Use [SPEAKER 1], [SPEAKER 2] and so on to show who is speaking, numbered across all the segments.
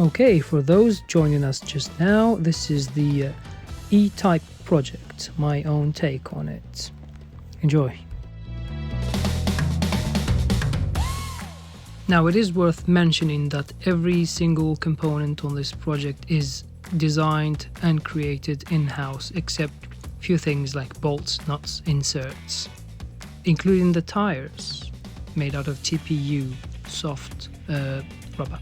[SPEAKER 1] Okay, for those joining us just now, this is the E-Type project, my own take on it. Enjoy. Now, it is worth mentioning that every single component on this project is designed and created in-house, except a few things like bolts, nuts, inserts, including the tires made out of TPU, soft rubber.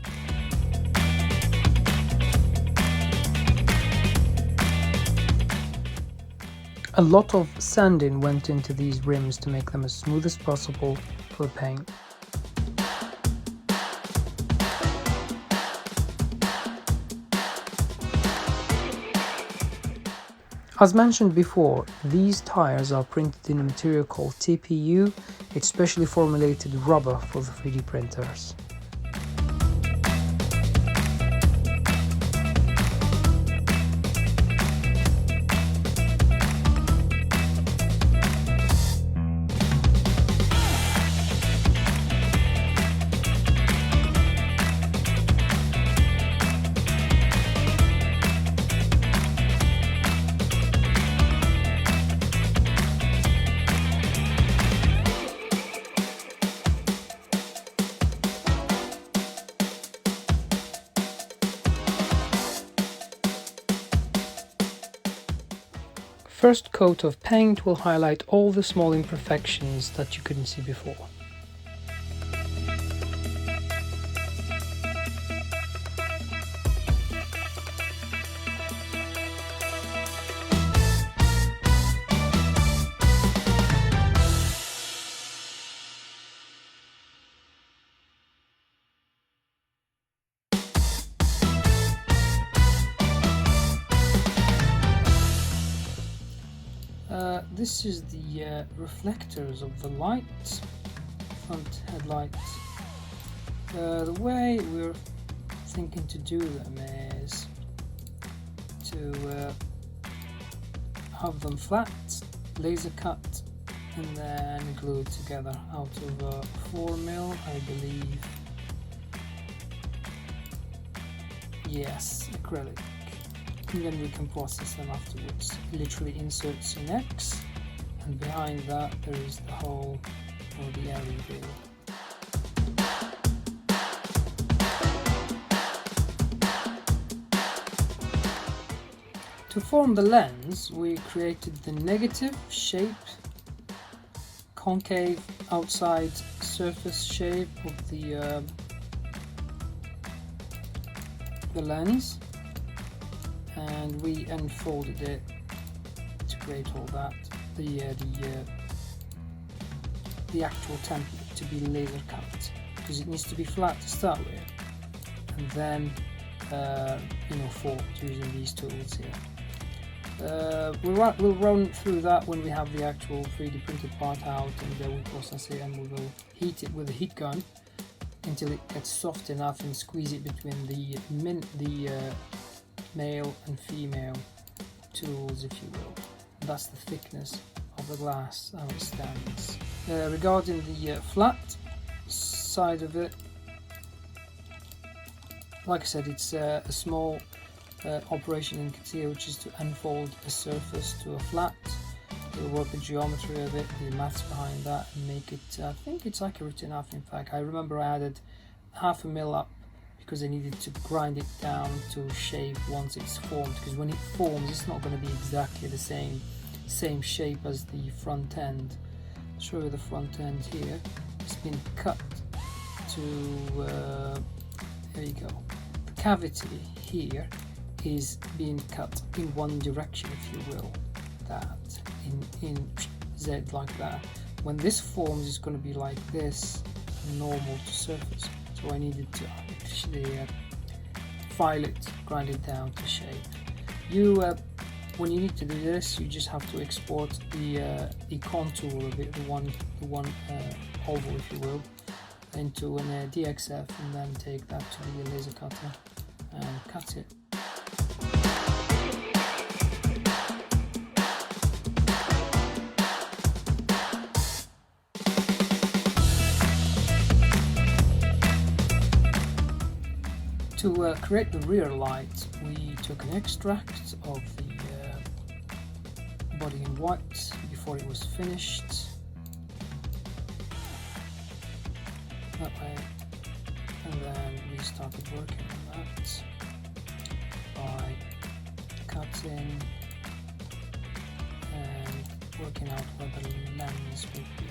[SPEAKER 1] A lot of sanding went into these rims to make them as smooth as possible for paint. As mentioned before, these tires are printed in a material called TPU. It's specially formulated rubber for the 3D printers. First coat of paint will highlight all the small imperfections that you couldn't see before. This is the reflectors of the lights, front headlights. The way we're thinking to do them is to have them flat, laser cut, and then glued together out of 4mm, I believe. Yes, acrylic. And then we can process them afterwards. Literally inserts in X, and behind that there is the hole for the air reveal. To form the lens, we created the negative shape, concave outside surface shape of the lens, and we unfolded it to create all that. The actual template to be laser cut, because it needs to be flat to start with, and then formed using these tools here. We'll run through that when we have the actual 3D printed part out, and then we process it, and we will heat it with a heat gun until it gets soft enough, and squeeze it between the male and female tools, if you will. And that's the thickness of the glass, how it stands. Regarding the flat side of it, like I said, it's a small operation you can see, which is to unfold a surface to a flat. We'll work the geometry of it, the maths behind that, and make it, I think it's accurate enough. In fact, I remember I added 0.5mm up because I needed to grind it down to shape once it's formed, because when it forms it's not going to be exactly the same shape as the front end. I'll show you the front end here. It's been cut to there you go. The cavity here is being cut in one direction, if you will, that in Z like that. When this forms, it's going to be like this, normal to surface. So I needed to actually file it, grind it down to shape. When you need to do this, you just have to export the contour of it, the one oval, if you will, into an DXF, and then take that to the laser cutter and cut it. To create the rear light, we took an extract of the body in white before it was finished. That way. And then we started working on that by cutting and working out where the lens would be.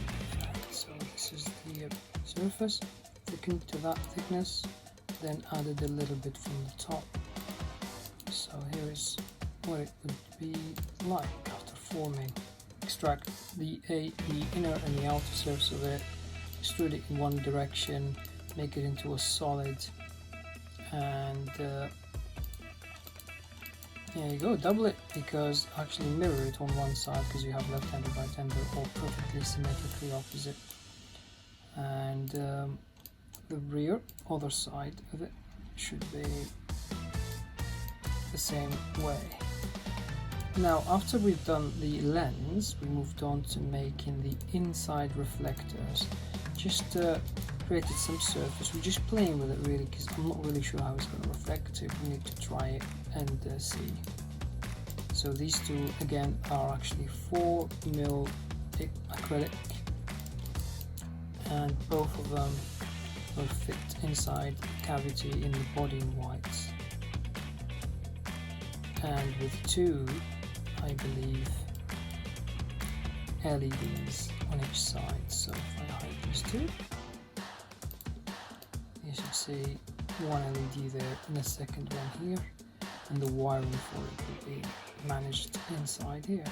[SPEAKER 1] So this is the surface, thickened to that thickness, then added a little bit from the top. So here is what it would be like after forming. Extract the inner and the outer surface of it, extrude it in one direction, make it into a solid, and there you go, double it, because actually mirror it on one side, because you have left-hander, right-hander, all perfectly symmetrically opposite. And the rear, other side of it, should be the same way. Now, after we've done the lens, we moved on to making the inside reflectors. Just created some surface. We're just playing with it really, because I'm not really sure how it's going to reflect. We need to try it and see. So these two again are actually 4mm acrylic, and both of them will fit inside the cavity in the body in white. And with two, I believe, LEDs on each side. So if I hide these two, you should see one LED there and a second one here, and the wiring for it will be managed inside here.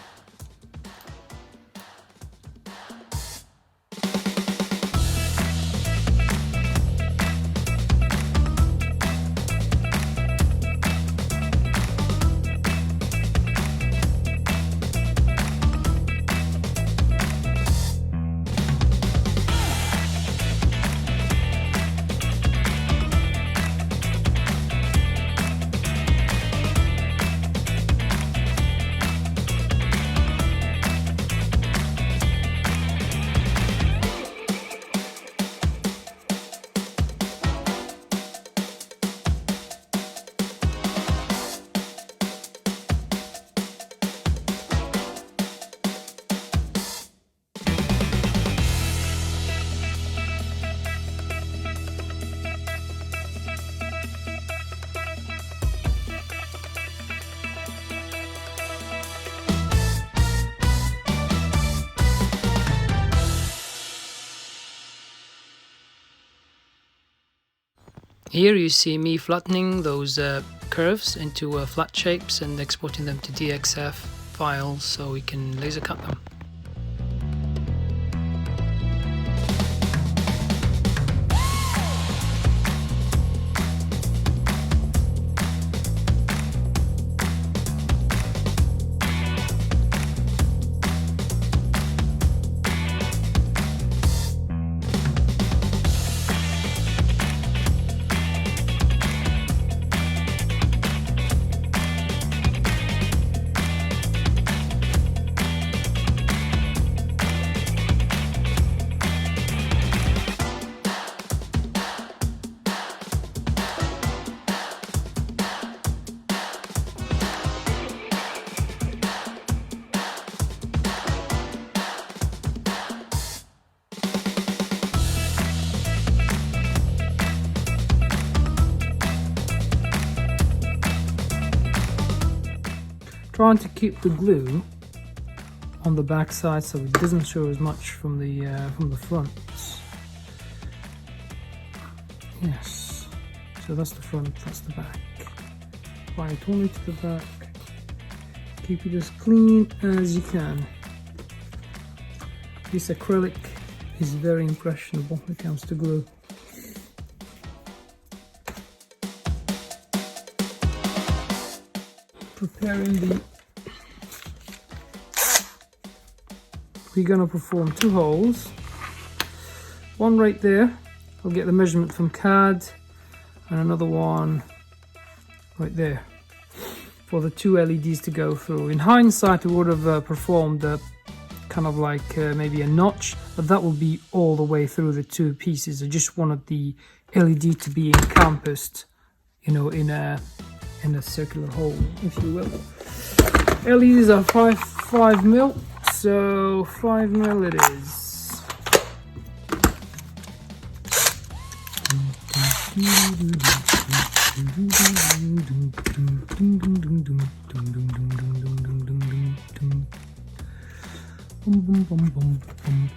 [SPEAKER 1] Here you see me flattening those curves into flat shapes and exporting them to DXF files so we can laser cut them. Trying to keep the glue on the back side so it doesn't show as much from the front. Yes, so that's the front, that's the back. Apply it only to the back. Keep it as clean as you can. This acrylic is very impressionable when it comes to glue. Preparing the, we're going to perform 2 holes, one right there, I'll get the measurement from CAD, and another one right there for the 2 LEDs to go through. In hindsight we would have performed kind of like maybe a notch, but that will be all the way through the 2 pieces. I just wanted the LED to be encompassed you know, in a circular hole, if you will. LEDs are 5 mil, so 5 mil it is.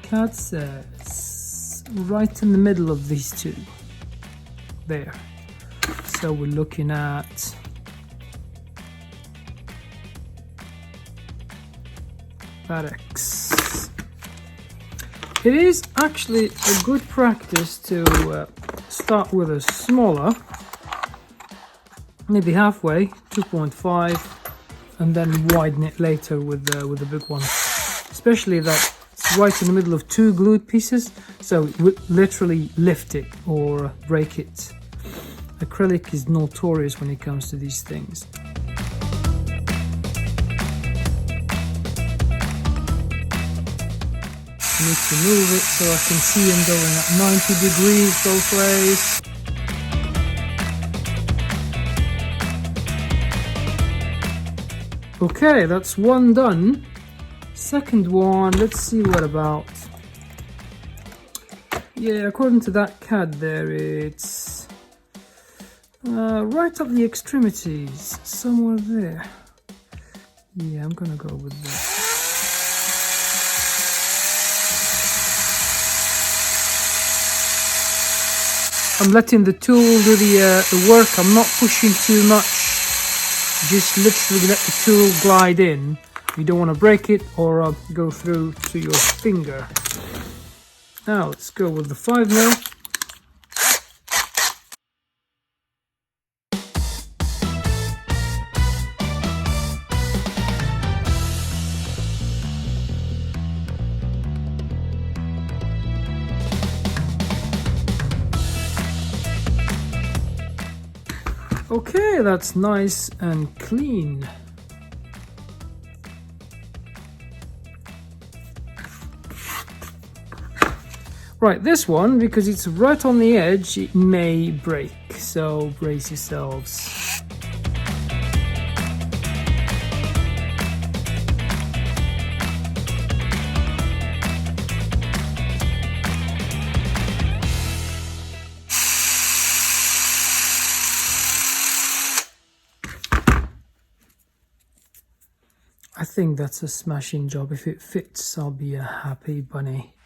[SPEAKER 1] Cat says right in the middle of these two. There. So we're looking at that X. It is actually a good practice to start with a smaller, maybe halfway, 2.5, and then widen it later with the big one. Especially that it's right in the middle of two glued pieces, so it would literally lift it or break it. Acrylic is notorious when it comes to these things. I need to move it so I can see them going at 90 degrees both ways. Okay, that's one done. Second one, let's see what about. Yeah, according to that CAD there, it's right up the extremities, somewhere there. Yeah, I'm gonna go with that. I'm letting the tool do the work. I'm not pushing too much. Just literally let the tool glide in. You don't want to break it or go through to your finger. Now let's go with the 5 mil. Okay, that's nice and clean. Right, this one, because it's right on the edge, it may break, so brace yourselves. I think that's a smashing job. If it fits, I'll be a happy bunny.